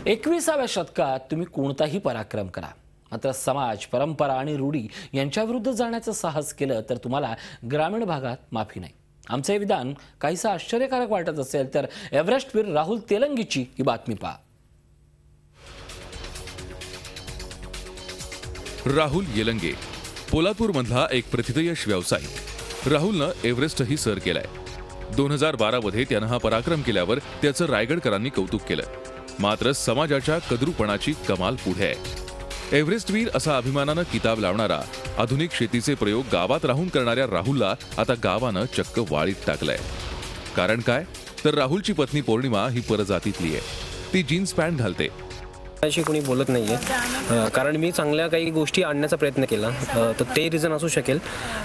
21व्या शतकात तुम्ही कोणताही पराक्रम करा, मात्र समाज, परंपरा आणि रूढी यांच्या विरुद्ध जाण्याचं साहस केलं तर तुम्हाला ग्रामीण भागात माफी नाही. आमचे हे विधान काहीसं आश्चर्यकारक वाटत असेल तर एव्हरेस्टवीर राहुल तेलंगीची ही बातमी पहा. राहुल येलंगे पोलादपूर मधला एक प्रतिथयश व्यावसायिक. राहुलनं एव्हरेस्टही सर केलाय. 2012 मध्ये त्यानं हा पराक्रम केल्यावर त्याचं रायगडकरांनी कौतुक केलं. मात्र समाजाच्या कद्रूपणाची कमाल पुढे आहे. एव्हरेस्टवीर असा अभिमानानं किताब लावणारा, आधुनिक शेतीचे प्रयोग गावात राहून करणाऱ्या राहुलला आता गावानं चक्क वाळीत टाकलंय. कारण काय, तर राहुलची पत्नी पौर्णिमा ही परजातीतली आहे. ती जीन्स पॅन्ट घालते. अशी कोणी बोलत नाहीये, कारण मी चांगल्या काही गोष्टी आणण्याचा प्रयत्न केला, तर ते रिझन असू शकेल.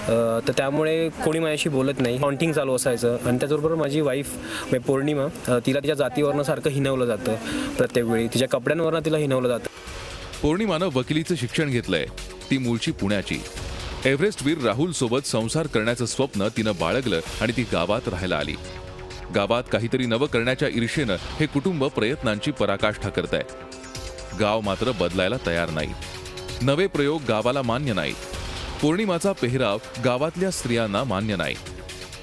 तर त्यामुळे कोणी माझ्याशी बोलत नाही. हॉन्टिंग चालू असायचं आणि त्याचबरोबर माझी वाईफ पौर्णिमा, तिला तिच्या जातीवरनं सारखं हिनवलं जातं. प्रत्येक वेळी तिच्या कपड्यांवरनं तिला हिनवलं जातं. पौर्णिमानं वकिलीचं शिक्षण घेतलंय. ती मूळची पुण्याची. एव्हरेस्टवीर राहुल सोबत संसार करण्याचं स्वप्न तिनं बाळगलं आणि ती गावात राहायला आली. गावात काहीतरी नवं करण्याच्या ईर्षेनं हे कुटुंब प्रयत्नांची पराकाष्ठा करत आहे. गाव मात्र बदलायला तयार नाही. नवे प्रयोग गावाला मान्य नाही. पौर्णिमाचा पेहराव गावातल्या स्त्रियांना मान्य नाही.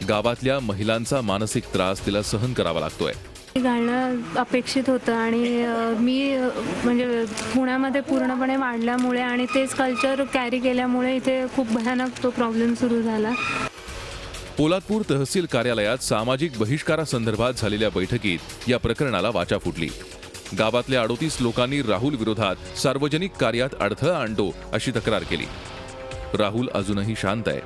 गावातल्या महिलांचा मानसिक त्रास तिला सहन करावा लागतोय. घालणं अपेक्षित होतं आणि मी म्हणजे पुण्यामध्ये पूर्णपणे वाढल्यामुळे आणि तेच कल्चर कॅरी केल्यामुळे इथे खूप भयानक तो प्रॉब्लेम सुरू झाला. पोलादपूर तहसील कार्यालयात सामाजिक बहिष्कारासंदर्भात झालेल्या बैठकीत या प्रकरणाला वाचा फुटली. गावातल्या 38 लोकांनी राहुल विरोधात सार्वजनिक कार्यात अडथळा आणतो अशी तक्रार केली. राहुल अजूनही शांत आहे.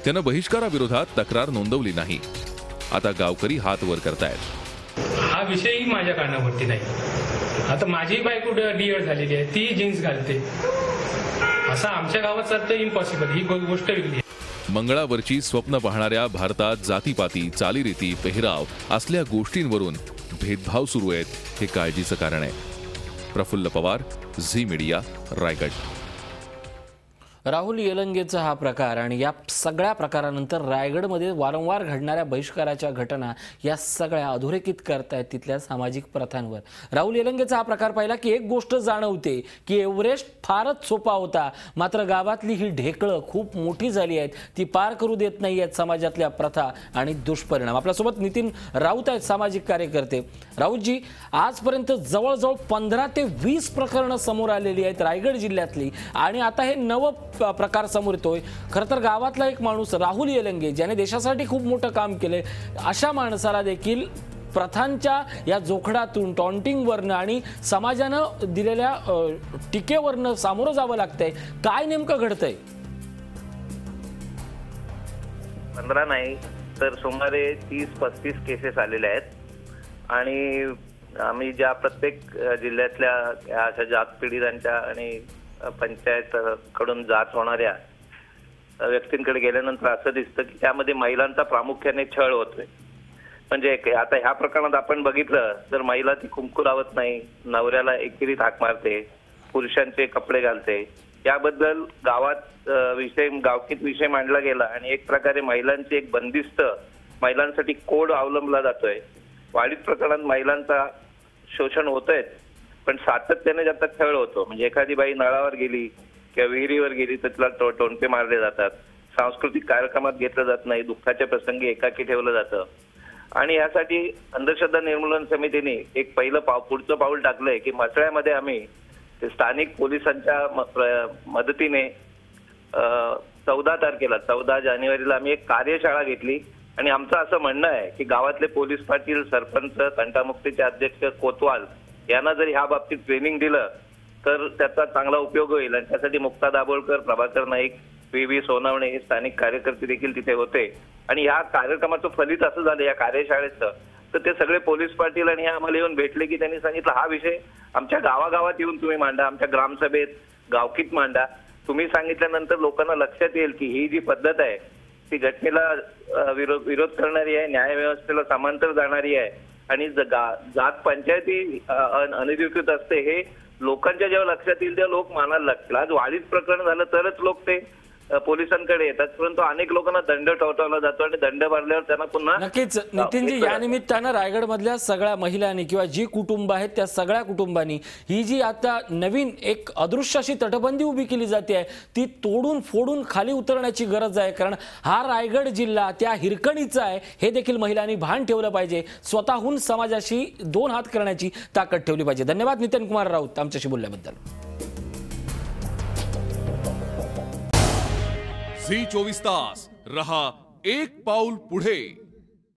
त्यानं बहिष्काराविरोधात तक्रार नोंदवली नाही. आता गावकरी हात वर करतायत. हा विषयही माझ्या कानावरती नाही. आता माझी बायको डिअर झालेली आहे, ती जीन्स घालते. असं आमच्या गावात चालतं इम्पॉसिबल. ही गोष्ट वेगळी आहे. मंगळावरची स्वप्न पाहणाऱ्या भारतात जातीपाती, चालीरीती, पेहराव असल्या गोष्टींवरून भेदभाव सुरू आहेत, हे काळजीचं कारण आहे. प्रफुल्ल पवार, झी मीडिया, रायगड. राहुल येलंगेचा हा प्रकार आणि या सगळ्या प्रकारानंतर रायगडमध्ये वारंवार घडणाऱ्या बहिष्काराच्या घटना या सगळ्या अधोरेखित करतायत तिथल्या सामाजिक प्रथांवर. राहुल येलंगेचा हा प्रकार पाहिला की एक गोष्ट जाणवते की एव्हरेस्ट फारच सोपा होता, मात्र गावातली ही ढेकळं खूप मोठी झाली आहेत. ती पार करू देत नाही आहेत समाजातल्या प्रथा आणि दुष्परिणाम. आपल्यासोबत नितीन राऊत आहेत, सामाजिक कार्यकर्ते. राऊतजी, आजपर्यंत जवळजवळ 15 ते 20 प्रकरणं समोर आलेली आहेत रायगड जिल्ह्यातली आणि आता हे नवं प्रकार समोर येतोय. खरं तर गावातला एक माणूस राहुल येलंगे, ज्याने देशासाठी खूप मोठं काम केलंय, अशा माणसाला देखील प्रथांच्या या जोखडातून, टॉन्टिंगवरनं आणि समाजानं दिलेल्या टीकेवरनं सामोरं जावं लागतंय. काय नेमकं घडतंय? 15 नाही तर सुमारे 30-35 केसेस आलेल्या आहेत आणि आम्ही ज्या प्रत्येक जिल्ह्यातल्या अशा जात पीडितांच्या आणि पंचायत कडून जात होणाऱ्या व्यक्तींकडे गेल्यानंतर असं दिसतं की त्यामध्ये महिलांचा प्रामुख्याने छळ होतोय. म्हणजे आता ह्या प्रकरणात आपण बघितलं तर महिला ती कुंकू लावत नाही, नवऱ्याला एकेरी हाक मारते, पुरुषांचे कपडे घालते. याबद्दल गावात गावकीत विषय मांडला गेला आणि एक प्रकारे महिलांची एक बंदिस्त, महिलांसाठी कोड अवलंबला जातोय. वाढीत प्रकरणात महिलांचा शोषण होतंय, पण सातत्याने ज्याचा छळ होतो. म्हणजे एखादी बाई नळावर गेली किंवा विहिरीवर गेली तर तिला टोणपे मारले जातात. सांस्कृतिक कार्यक्रमात घेतलं जात नाही, दुःखाच्या प्रसंगी एकाकी ठेवलं जातं. आणि यासाठी अंधश्रद्धा निर्मूलन समितीने एक पहिलं पुढचं पाऊल टाकलंय की मसळ्यामध्ये आम्ही स्थानिक पोलिसांच्या मदतीने 14 जानेवारीला आम्ही एक कार्यशाळा घेतली आणि आमचं असं म्हणणं आहे की गावातले पोलीस पाटील, सरपंच, तंटामुक्तीचे अध्यक्ष कोतवाल यांना जर ह्या बाबतीत ट्रेनिंग दिलं तर त्याचा चांगला उपयोग होईल. आणि त्यासाठी मुक्ता दाभोळकर, प्रभाकर नाईक, व्ही सोनावणे हे स्थानिक कार्यकर्ते देखील तिथे होते. आणि ह्या कार्यक्रमाचं फलित असं झालं या कार्यशाळेचं, तर ते सगळे पोलीस पाटील आणि हे आम्हाला येऊन भेटले की त्यांनी सांगितलं हा विषय आमच्या गावागावात येऊन तुम्ही मांडा, आमच्या ग्रामसभेत, गावकीत मांडा. तुम्ही सांगितल्यानंतर लोकांना लक्षात येईल की ही जी पद्धत आहे ती घटनेला विरोध करणारी आहे, न्यायव्यवस्थेला समांतर जाणारी आहे आणि जात पंचायती अनधिकृत असते हे लोकांच्या जेव्हा लक्षात येईल तेव्हा लोक मानायला लागतील. आज वाढीत प्रकरण झालं तरच लोक ते पोलिसांकडे येतात, परंतु अनेक लोकांना दंड ठोठावला जातो आणि दंड भरल्यावर त्यांना पुन्हा नक्कीच नितीनजी, या निमित्तानं रायगडमधल्या सगळ्या महिलांनी किंवा जी कुटुंब आहेत त्या सगळ्या कुटुंबांनी ही जी आता नवीन एक अदृश्य अशी तटबंदी उभी केली जाते आहे ती तोडून फोडून खाली उतरण्याची गरज आहे. कारण हा रायगड जिल्हा त्या हिरकणीचा आहे हे देखील महिलांनी भान ठेवलं पाहिजे. स्वतःहून समाजाशी दोन हात करण्याची ताकद ठेवली पाहिजे. धन्यवाद नितीन कुमार राऊत आमच्याशी बोलल्याबद्दल. झी 24 तास रहा एक पाऊल पुढे.